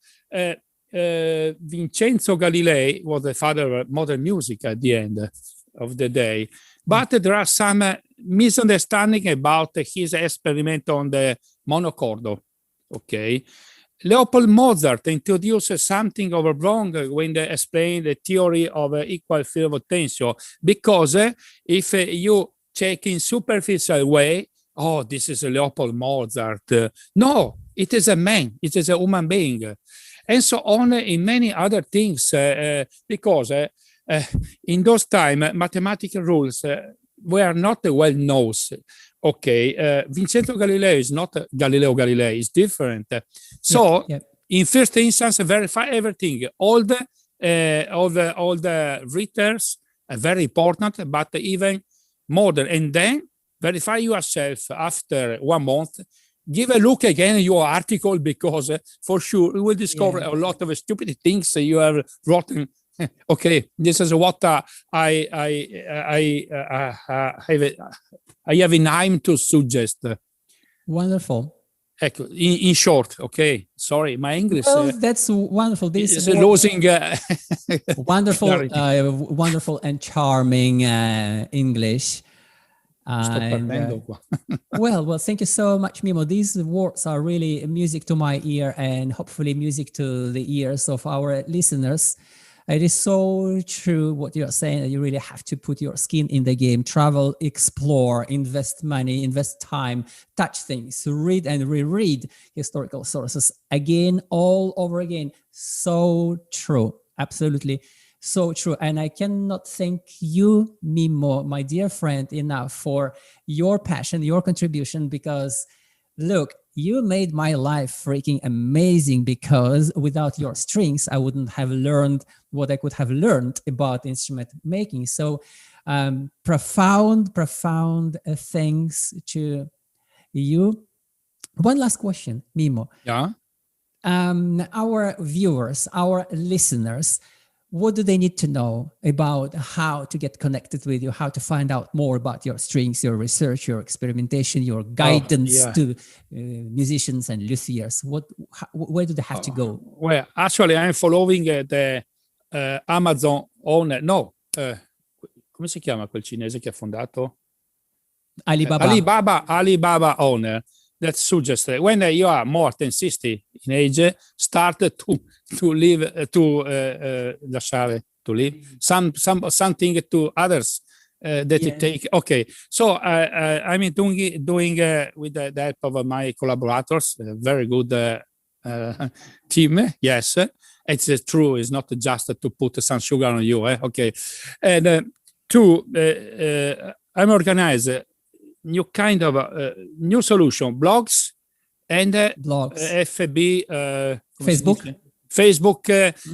Vincenzo Galilei was the father of modern music at the end of the day. But there are some misunderstanding about his experiment on the monochordo. Okay. Leopold Mozart introduced something wrong when they explained the theory of equal field of tension, because if you check in superficial way, oh, this is Leopold Mozart. No, it is a man, it is a human being. And so on in many other things, because in those times, mathematical rules were not well known. Okay, Vincenzo Galilei is not Galileo Galilei, it's different. So, in first instance, verify everything. All the writers are very important, but even modern. And then verify yourself after 1 month. Give a look again at your article, because for sure you will discover a lot of stupid things you have written. Okay, this is what I have in mind to suggest. Wonderful. In short, okay. Sorry, my English. Well, that's wonderful. This is losing. Wonderful, wonderful and charming English. Well, thank you so much, Mimmo. These words are really music to my ear, and hopefully music to the ears of our listeners. It is so true what you're saying, that you really have to put your skin in the game, travel, explore, invest money, invest time, touch things, read and reread historical sources again, all over again. So true. Absolutely. So true. And I cannot thank you, Mimmo, my dear friend, enough for your passion, your contribution, because look, you made my life freaking amazing, because without your strings, I wouldn't have learned what I could have learned about instrument making. So profound thanks to you. One last question, Mimmo. Yeah. Our viewers, our listeners, what do they need to know about how to get connected with you, how to find out more about your strings, your research, your experimentation, your guidance to musicians and luthiers? Where do they have to go? Well, actually, I'm following the Amazon owner. No, come si chiama quel cinese che ha fondato? Alibaba owner. That suggests that when you are more than 60 in age, start to live lasciare to live something to others that you take. Okay, so I'm doing with the help of my collaborators, a very good team. Yes, it's true. It's not just to put some sugar on you. Okay, and I'm organized new kind of new solution, blogs and FB, Facebook.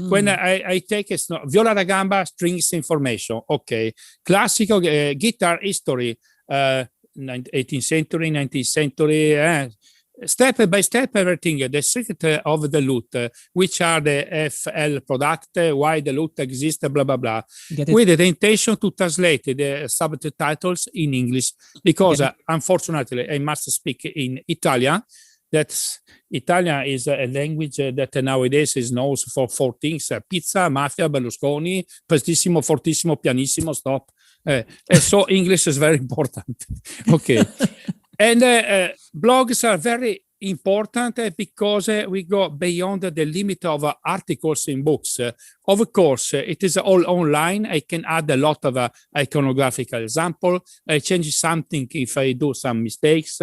When I take viola da gamba strings information. Okay, classical guitar history, 18th century, 19th century. Step by step, everything, the secret of the lute, which are the FL product, why the lute exists, blah, blah, blah, with the intention to translate the subtitles in English, because unfortunately, I must speak in Italian. Italian is a language that nowadays is known for 4 things: pizza, mafia, Berlusconi, prestissimo, fortissimo, pianissimo, stop. So English is very important. Okay. And blogs are very important because we go beyond the limit of articles in books. Of course, it is all online. I can add a lot of iconographical example. I change something if I do some mistakes.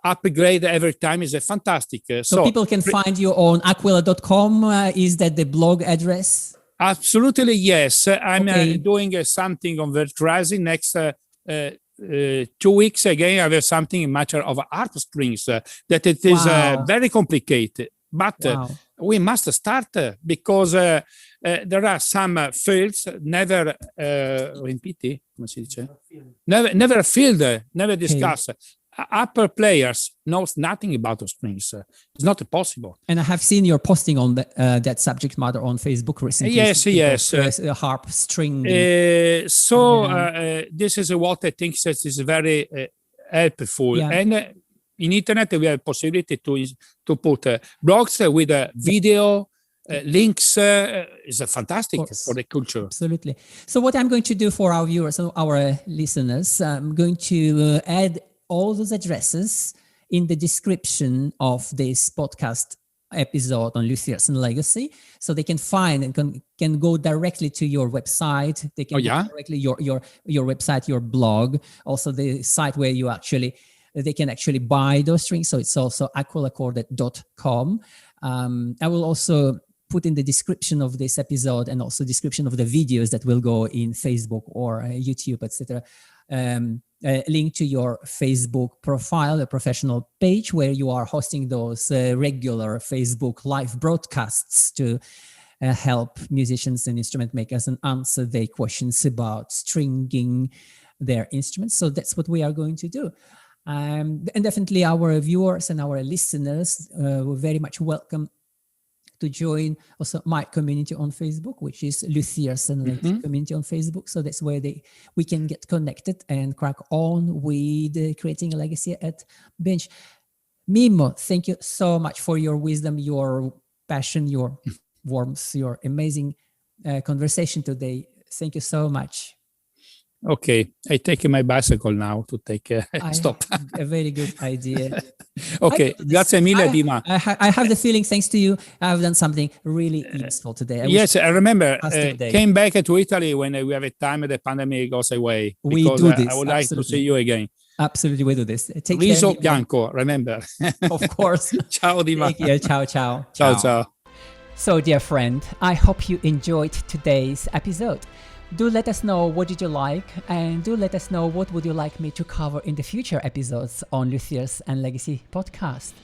Upgrade every time is fantastic. So people can find you on aquila.com. Is that the blog address? Absolutely, yes. I'm doing something on virtualizing next 2 weeks again, I have something in matter of harp strings that it is very complicated. But we must start because there are some fields never rimpiti, come si dice? Never filled, never discussed. Upper players knows nothing about the strings. It's not possible. And I have seen your posting on that subject matter on Facebook recently. Yes. Harp string. This is what I think is very helpful. Yeah. And in internet, we have possibility to put blogs with video, links. Is fantastic for the culture. Absolutely. So what I'm going to do for our viewers and our listeners, I'm going to add all those addresses in the description of this podcast episode on Luthiers and Legacy, so they can find and can go directly to your website. They can go directly your website, your blog, also the site where they can actually buy those strings. So it's also aquilacorde.com. I will also put in the description of this episode and also description of the videos that will go in Facebook or YouTube, etc. A link to your Facebook profile, a professional page where you are hosting those regular Facebook live broadcasts to help musicians and instrument makers and answer their questions about stringing their instruments. So that's what we are going to do. And definitely our viewers and our listeners were very much welcome to join also my community on Facebook, which is Luthiers and Legacy community on Facebook. So that's where we can get connected and crack on with creating a legacy at Bench. Mimmo, thank you so much for your wisdom, your passion, your warmth, your amazing conversation today. Thank you so much. Okay, I take my bicycle now to take a stop. A very good idea. Okay, grazie mille, Dima. I have the feeling, thanks to you, I've done something really useful today. I remember. Came back to Italy when we have a time the pandemic goes away. We do this. I would like to see you again. Absolutely, we do this. Take Riso care. bianco, remember. Of course. Ciao, Dima. Take care. Ciao, ciao. Ciao. So, dear friend, I hope you enjoyed today's episode. Do let us know what did you like, and do let us know what would you like me to cover in the future episodes on Luthiers and Legacy podcast.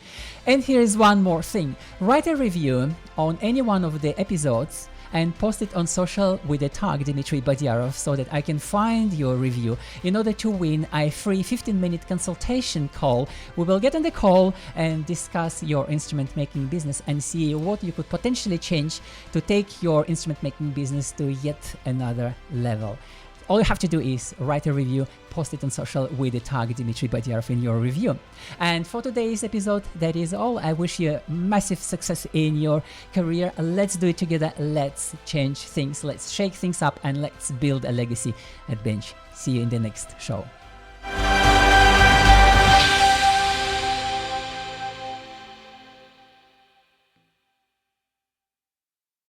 And here is one more thing. Write a review on any one of the episodes and post it on social with the tag Dmitry Badiarov so that I can find your review in order to win a free 15-minute consultation call. We will get on the call and discuss your instrument making business and see what you could potentially change to take your instrument making business to yet another level. All you have to do is write a review, post it on social with the tag Dmitry Badiarov in your review. And for today's episode, that is all. I wish you massive success in your career. Let's do it together. Let's change things. Let's shake things up and let's build a legacy at Bench. See you in the next show.